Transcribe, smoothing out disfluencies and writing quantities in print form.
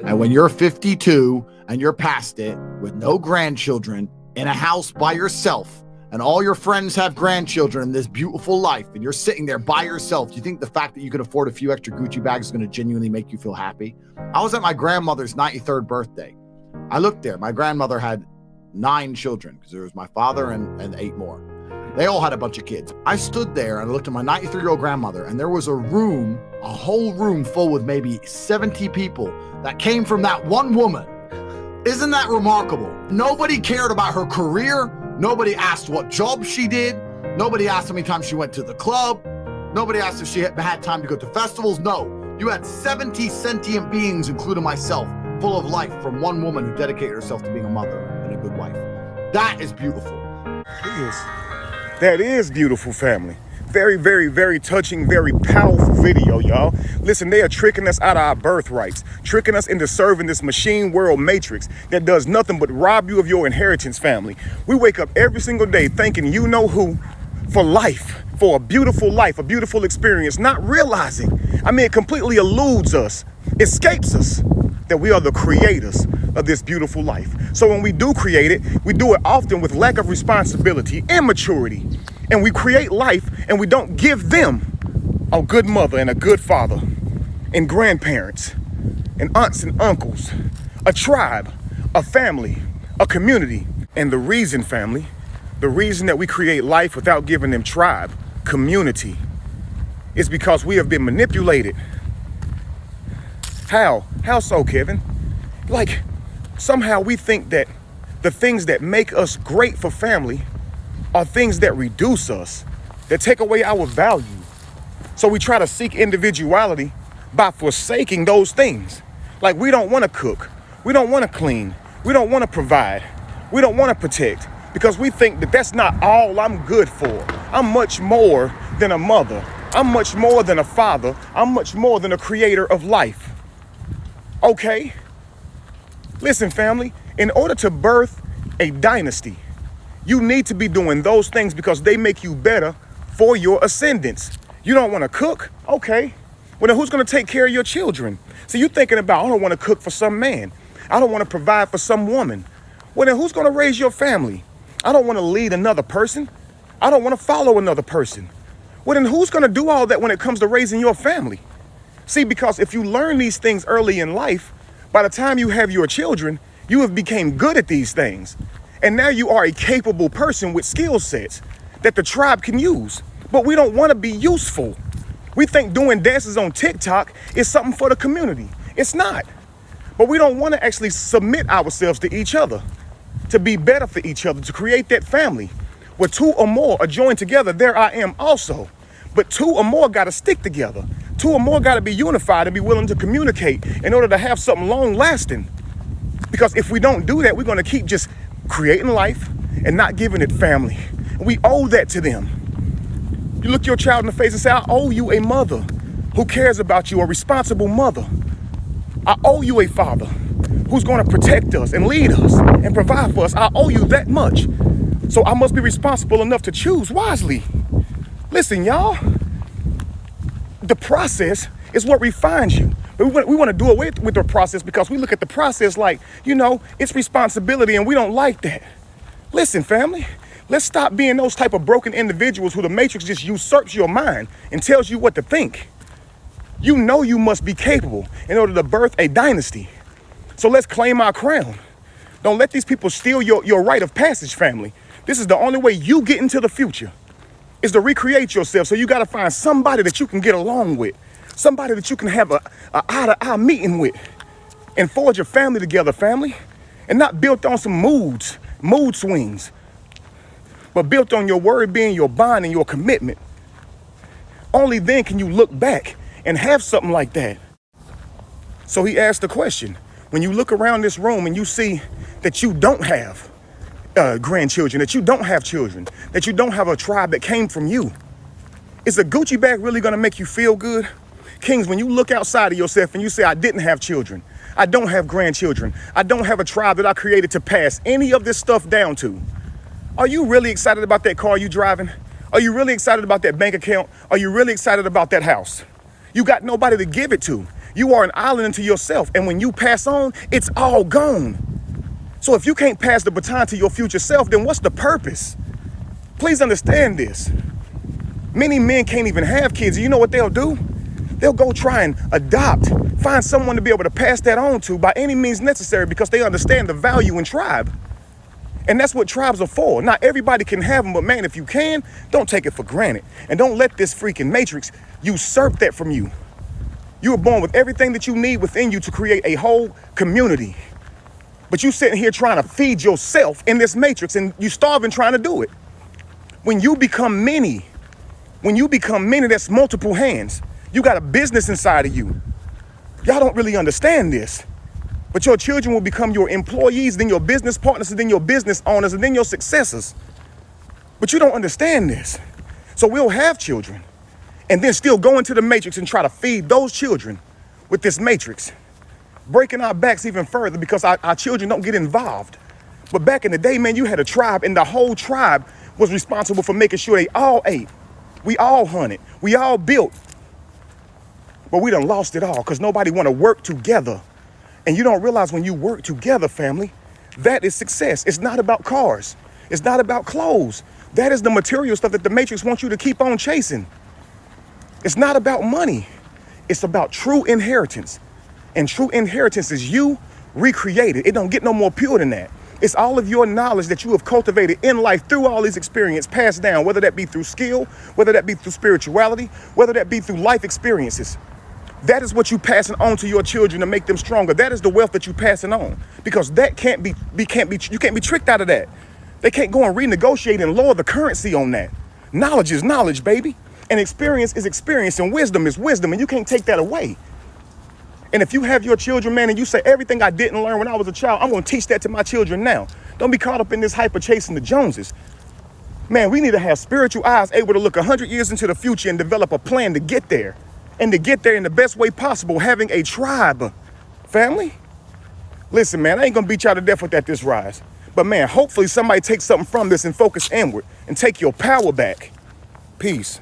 And when you're 52 and you're past it with no grandchildren in a house by yourself, and all your friends have grandchildren in this beautiful life, and you're sitting there by yourself, do you think the fact that you can afford a few extra Gucci bags is going to genuinely make you feel happy? I was at my grandmother's 93rd birthday. I looked there. My grandmother had 9 children because there was my father and 8 more. They all had a bunch of kids. I stood there and I looked at my 93-year-old grandmother, and there was a whole room full with maybe 70 people that came from that one woman. Isn't that remarkable? Nobody cared about her career. Nobody asked what job she did. Nobody asked how many times she went to the club. Nobody asked if she had time to go to festivals. No, you had 70 sentient beings, including myself, full of life from one woman who dedicated herself to being a mother and a good wife. That is beautiful. That is beautiful, family. Very, very, very touching, very powerful video, y'all. Listen, they are tricking us out of our birthrights, tricking us into serving this machine world matrix that does nothing but rob you of your inheritance, family. We wake up every single day thanking you know who for life, for a beautiful experience, not realizing, it completely eludes us, escapes us, that we are the creators of this beautiful life. So when we do create it, we do it often with lack of responsibility, immaturity, and we create life and we don't give them a good mother and a good father and grandparents and aunts and uncles, a tribe, a family, a community. And the reason, family, the reason that we create life without giving them tribe, community, is because we have been manipulated. How so, Kevin? Like, somehow we think that the things that make us great for family are things that reduce us, that take away our value. So we try to seek individuality by forsaking those things. Like, we don't want to cook, we don't want to clean, we don't want to provide, we don't want to protect, because we think that that's not all I'm good for. I'm much more than a mother. I'm much more than a father. I'm much more than a creator of life. Okay? Listen, family, in order to birth a dynasty, you need to be doing those things because they make you better for your ascendants. You don't want to cook? Okay. Well, then who's going to take care of your children? So you're thinking about, I don't want to cook for some man. I don't want to provide for some woman. Well, then who's going to raise your family? I don't want to lead another person. I don't want to follow another person. Well, then who's going to do all that when it comes to raising your family? See, because if you learn these things early in life, by the time you have your children, you have become good at these things. And now you are a capable person with skill sets that the tribe can use. But we don't want to be useful. We think doing dances on TikTok is something for the community. It's not. But we don't want to actually submit ourselves to each other, to be better for each other, to create that family. Where 2 or more are joined together, there I am also. But 2 or more got to stick together. 2 or more got to be unified and be willing to communicate in order to have something long lasting. Because if we don't do that, we're going to keep just creating life and not giving it family. And we owe that to them. You look your child in the face and say, I owe you a mother who cares about you, a responsible mother. I owe you a father who's going to protect us and lead us and provide for us. I owe you that much. So I must be responsible enough to choose wisely. Listen, y'all, the process is what refines you. But we want to do away with the process because we look at the process like, it's responsibility, and we don't like that. Listen, family, let's stop being those type of broken individuals who the matrix just usurps your mind and tells you what to think. You know you must be capable in order to birth a dynasty. So let's claim our crown. Don't let these people steal your rite of passage, family. This is the only way you get into the future, is to recreate yourself. So you got to find somebody that you can get along with, somebody that you can have a eye-to-eye meeting with and forge a family together, family, and not built on some mood swings, but built on your word being your bond and your commitment. Only then can you look back and have something like that. So he asked the question, when you look around this room and you see that you don't have grandchildren, that you don't have children, that you don't have a tribe that came from you, is a Gucci bag really going to make you feel good? Kings, when you look outside of yourself and you say, I didn't have children, I don't have grandchildren, I don't have a tribe that I created to pass any of this stuff down to, are you really excited about that car you driving? Are you really excited about that bank account? Are you really excited about that house? You got nobody to give it to. You are an island unto yourself. And when you pass on, it's all gone. So if you can't pass the baton to your future self, then what's the purpose? Please understand this. Many men can't even have kids. You know what they'll do? They'll go try and adopt, find someone to be able to pass that on to by any means necessary because they understand the value in tribe. And that's what tribes are for. Not everybody can have them, but man, if you can, don't take it for granted. And don't let this freaking matrix usurp that from you. You were born with everything that you need within you to create a whole community. But you sitting here trying to feed yourself in this matrix and you starving trying to do it. When you become many, that's multiple hands. You got a business inside of you. Y'all don't really understand this. But your children will become your employees, then your business partners, and then your business owners, and then your successors. But you don't understand this. So we'll have children and then still go into the matrix and try to feed those children with this matrix, breaking our backs even further because our children don't get involved. But back in the day, man, you had a tribe and the whole tribe was responsible for making sure they all ate. We all hunted. We all built. But we done lost it all because nobody want to work together. And you don't realize when you work together, family, that is success. It's not about cars. It's not about clothes. That is the material stuff that the matrix wants you to keep on chasing. It's not about money. It's about true inheritance. And true inheritance is you recreated. It don't get no more pure than that. It's all of your knowledge that you have cultivated in life through all these experiences passed down, whether that be through skill, whether that be through spirituality, whether that be through life experiences. That is what you passing on to your children to make them stronger. That is the wealth that you passing on, because that you can't be tricked out of that. They can't go and renegotiate and lower the currency on that. Knowledge is knowledge, baby. And experience is experience, and wisdom is wisdom, and you can't take that away. And if you have your children, man, and you say everything I didn't learn when I was a child, I'm going to teach that to my children now. Don't be caught up in this hyper chasing the Joneses. Man, we need to have spiritual eyes able to look 100 years into the future and develop a plan to get there. And to get there in the best way possible, having a tribe. Family? Listen, man, I ain't going to beat y'all to death with that this rise. But man, hopefully somebody takes something from this and focus inward and take your power back. Peace.